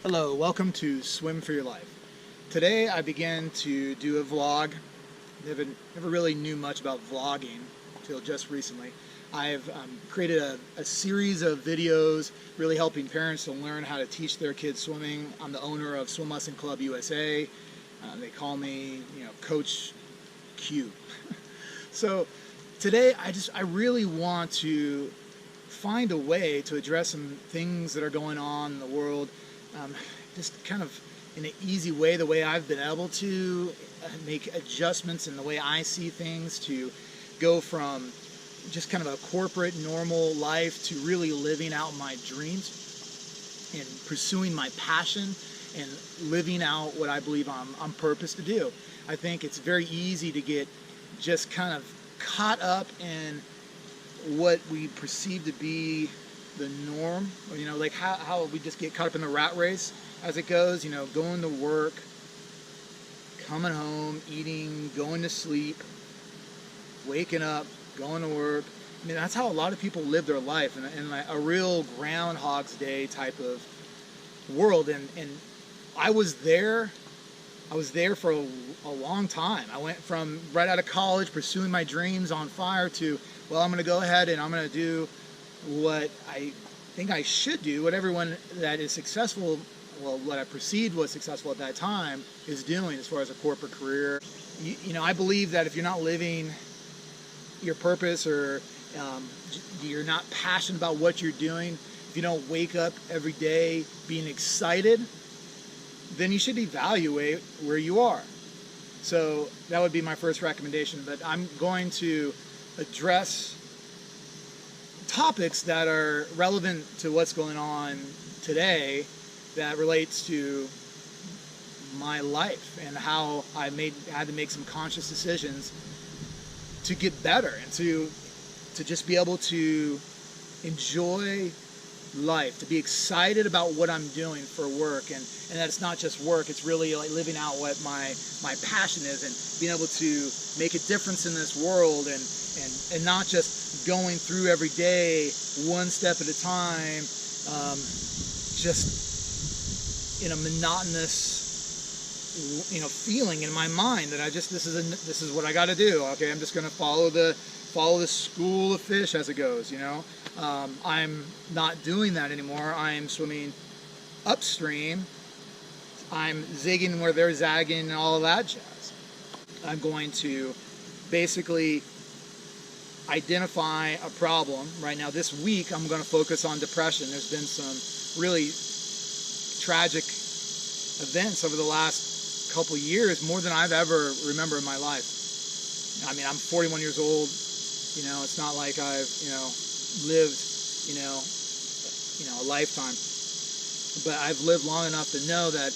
Hello, welcome to Swim for Your Life. Today I began to do a vlog. Never really knew much about vlogging until just recently. I've created a series of videos really helping parents to learn how to teach their kids swimming. I'm the owner of Swim Lesson Club USA. They call me, Coach Q. So today I really want to find a way to address some things that are going on in the world, just kind of in an easy way, the way I've been able to make adjustments in the way I see things, to go from just kind of a corporate normal life to really living out my dreams and pursuing my passion and living out what I believe I'm purposed to do. I think it's very easy to get just kind of caught up in what we perceive to be the norm, or like how we just get caught up in the rat race as it goes, going to work, coming home, eating, going to sleep, waking up, going to work. I mean, that's how a lot of people live their life in like a real Groundhog's Day type of world. And I was there for a long time. I went from right out of college, pursuing my dreams on fire, to, well, I'm going to go ahead and I'm going to do what I think I should do, what everyone that is successful, well, what I perceived was successful at that time, is doing as far as a corporate career. I believe that if you're not living your purpose, or you're not passionate about what you're doing, if you don't wake up every day being excited, then you should evaluate where you are. So that would be my first recommendation. But I'm going to address topics that are relevant to what's going on today, that relates to my life and how I had to make some conscious decisions to get better and to just be able to enjoy life, to be excited about what I'm doing for work, and that it's not just work, it's really like living out what my passion is, and being able to make a difference in this world, and not just going through every day one step at a time, just in a monotonous feeling in my mind that this is what I got to do. Okay, I'm just going to follow the school of fish as it goes. I'm not doing that anymore. I'm swimming upstream. I'm zigging where they're zagging and all of that jazz. I'm going to basically identify a problem. Right now, this week, I'm going to focus on depression. There's been some really tragic events over the last couple years, more than I've ever remember in my life. I mean, I'm 41 years old. It's not like I've, lived, a lifetime. But I've lived long enough to know that,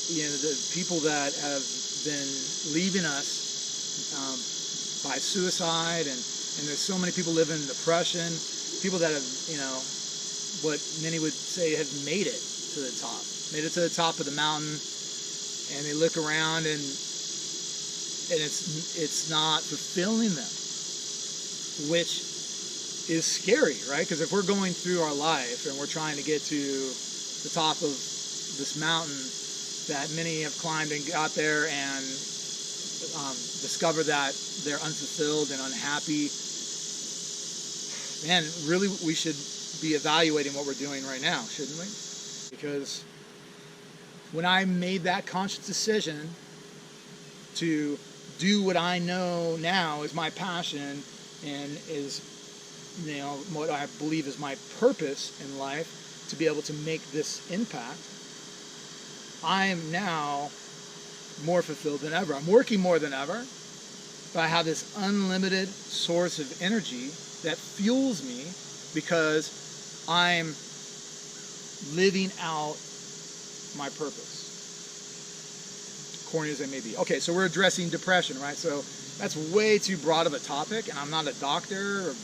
the people that have been leaving us by suicide, and there's so many people living in depression, people that have, what many would say have made it to the top of the mountain, and they look around and it's not fulfilling them, which is scary, right? Because if we're going through our life and we're trying to get to the top of this mountain that many have climbed and got there, and discover that they're unfulfilled and unhappy, man, really we should be evaluating what we're doing right now, shouldn't we? Because when I made that conscious decision to do what I know now is my passion and is, what I believe is my purpose in life, to be able to make this impact, I am now more fulfilled than ever. I'm working more than ever, but I have this unlimited source of energy that fuels me because I'm living out my purpose, corny as it may be. Okay, so we're addressing depression, right? So that's way too broad of a topic, and I'm not a doctor or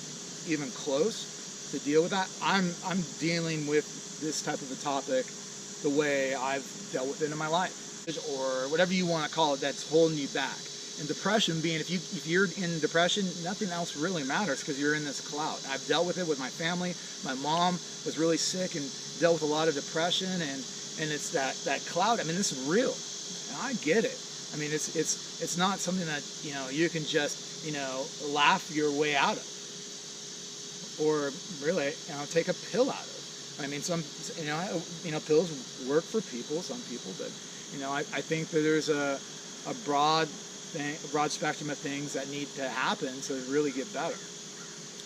even close to deal with that. I'm dealing with this type of a topic the way I've dealt with it in my life, or whatever you want to call it, that's holding you back. And depression being, if you're in depression, nothing else really matters because you're in this cloud. I've dealt with it with my family. My mom was really sick and dealt with a lot of depression, and it's that cloud. I mean, this is real. I get it. I mean, it's not something that, you know, you can just, you know, laugh your way out of, or really, you know, take a pill out of. I mean, some, you know, pills work for people, some people, but, you know, I think that there's a broad spectrum of things that need to happen to really get better.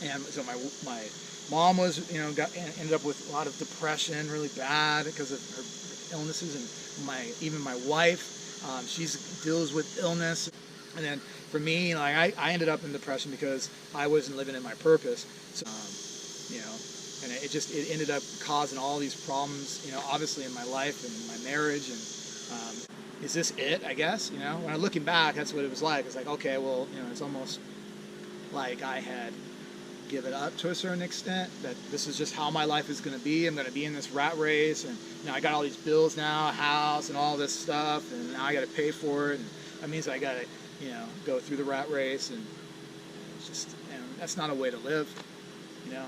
And so my mom was, you know, ended up with a lot of depression, really bad because of her illnesses, and even my wife, she deals with illness. And then for me, like I ended up in depression because I wasn't living in my purpose. So, you know, and it ended up causing all these problems, you know, obviously in my life and my marriage. And is this it? I guess, you know, when I'm looking back, that's what it was like. It's like, okay, well, you know, it's almost like I had given up to a certain extent, that this is just how my life is going to be. I'm going to be in this rat race, and you know, I got all these bills now, a house and all this stuff, and now I got to pay for it, and that means I got to, you know, go through the rat race, and it's just, you know, that's not a way to live, you know.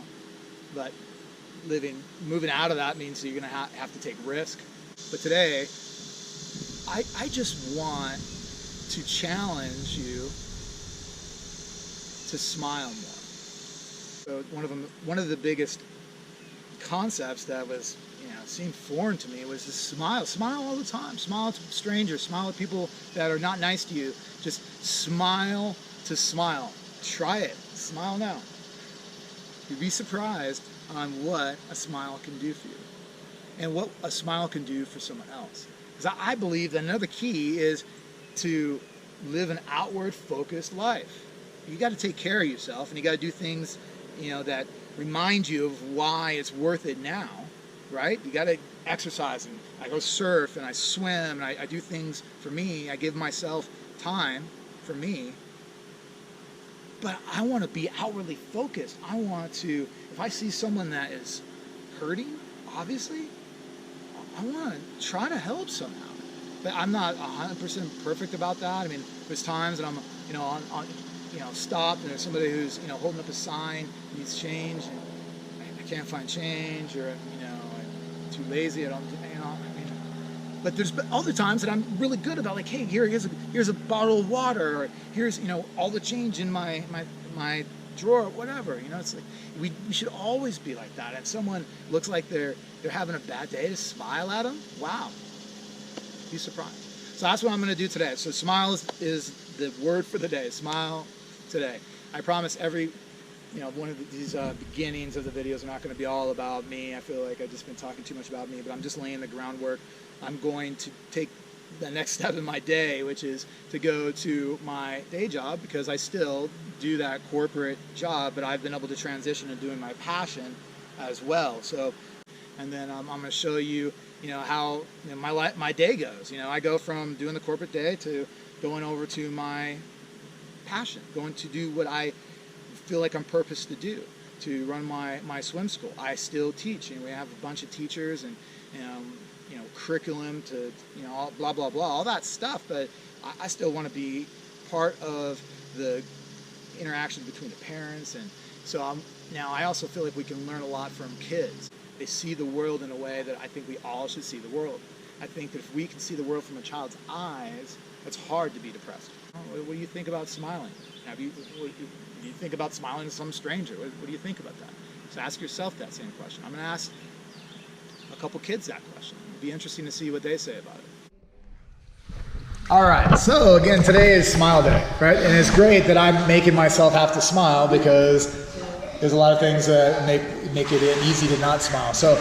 But moving out of that means you're going to have to take risk. But today, I just want to challenge you to smile more. So one of the biggest concepts that was, you know, seemed foreign to me was to smile all the time. Smile at strangers, smile at people that are not nice to you. Just smile to smile. Try it. Smile now. You'd be surprised on what a smile can do for you, and what a smile can do for someone else. Because I believe that another key is to live an outward focused life. You got to take care of yourself, and you got to do things, you know, that remind you of why it's worth it now, right? You got to exercise, and I go surf, and I swim, and I do things for me. I give myself time for me. But I want to be outwardly focused. I want to, if I see someone that is hurting, obviously, I want to try to help somehow. But I'm not 100% perfect about that. I mean, there's times that I'm, you know, on you know, stopped, and there's somebody who's, you know, holding up a sign, needs change, and I can't find change, or, you know, I'm too lazy, I don't, you know, I mean, but there's other times that I'm really good about, like, hey, here's a bottle of water, or here's, you know, all the change in my drawer, whatever, you know. It's like we should always be like that. And someone looks like they're having a bad day, to smile at them. Wow, be surprised. So that's what I'm going to do today. So smile is the word for the day. Smile today. I promise every, you know, one of these beginnings of the videos are not going to be all about me. I feel like I've just been talking too much about me, but I'm just laying the groundwork. I'm going to take the next step in my day, which is to go to my day job, because I still do that corporate job, but I've been able to transition to doing my passion as well. So, and then I'm going to show you, you know, how, you know, my day goes. You know, I go from doing the corporate day to going over to my passion, going to do what I feel like I'm purposed to do, to run my swim school. I still teach, and we have a bunch of teachers, and you know, curriculum to, you know, all, blah blah blah, all that stuff. But I still want to be part of the interaction between the parents, and so now I also feel like we can learn a lot from kids. They see the world in a way that I think we all should see the world. I think that if we can see the world from a child's eyes, it's hard to be depressed. What do you think about smiling? Do you think about smiling to some stranger? What do you think about that? So ask yourself that same question. I'm going to ask a couple kids that question. It'll be interesting to see what they say about it. All right, so again, today is Smile Day, right? And it's great that I'm making myself have to smile, because there's a lot of things that make it easy to not smile. So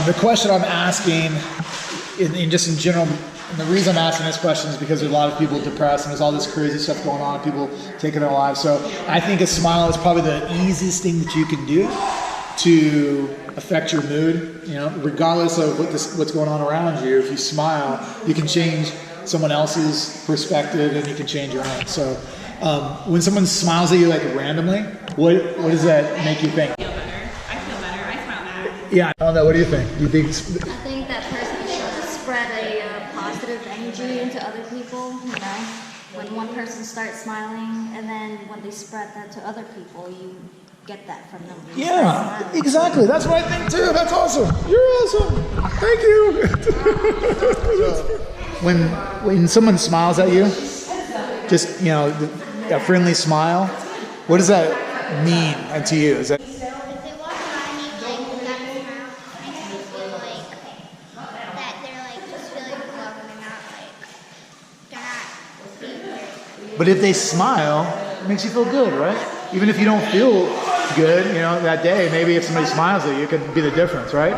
the question I'm asking, in general, and the reason I'm asking this question is because there's a lot of people depressed, and there's all this crazy stuff going on, people taking their lives. So I think a smile is probably the easiest thing that you can do to affect your mood. You know, regardless of what's going on around you, if you smile, you can change someone else's perspective, and you can change your own. So when someone smiles at you like randomly, what does that make you think? I feel better. I smile back. Yeah, I don't know. What do you think? Do you think? I think that person should spread a positive energy into other people, you know? when one person starts smiling, and then when they spread that to other people, you get that from them. You start Yeah, smiling. exactly. That's what I think too. That's awesome. You're awesome. Thank you. when someone smiles at you, just a friendly smile, what does that mean to you? Is that If they walk by me like without a smile, it makes me feel like that they're like just feeling love and they're not being weird. But if they smile, it makes you feel good, right? Even if you don't feel good, that day, maybe if somebody smiles at you, it could be the difference, right?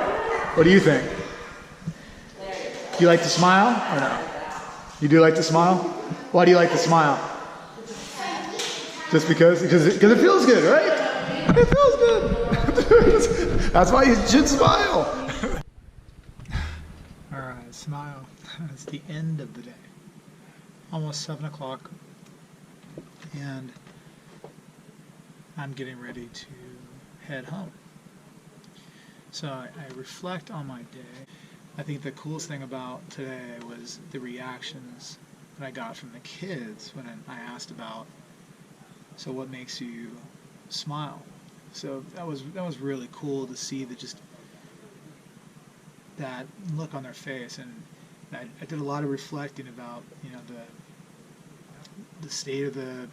What do you think? Do you like to smile or no? You do like to smile? Why do you like to smile? Just because it feels good, right? It feels good. That's why you should smile. All right, smile. It's the end of the day. Almost 7 o'clock. And I'm getting ready to head home. So I reflect on my day. I think the coolest thing about today was the reactions that I got from the kids when I asked about, so what makes you smile? So that was really cool to see that look on their face, and I did a lot of reflecting about the state of the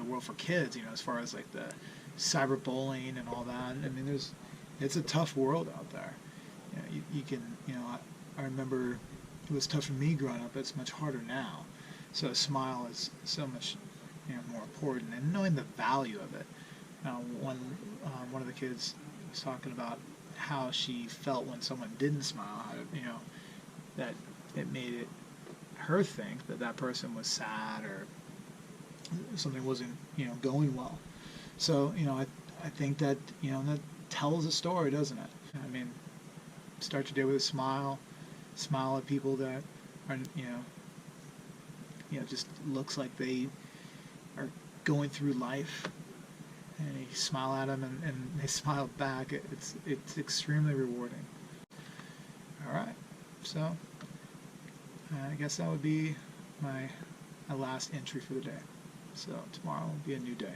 world for kids, as far as like the cyberbullying and all that. I mean, it's a tough world out there. You can I remember it was tough for me growing up. It's much harder now. So a smile is so much more important, and knowing the value of it. One of the kids was talking about how she felt when someone didn't smile. How that it made her think that person was sad or something wasn't going well. So I think that that tells a story, doesn't it? I mean, start your day with a smile at people that are just looks like they are going through life, and you smile at them and they smile back. It's extremely rewarding. All right, so I guess that would be my last entry for the day. So tomorrow will be a new day.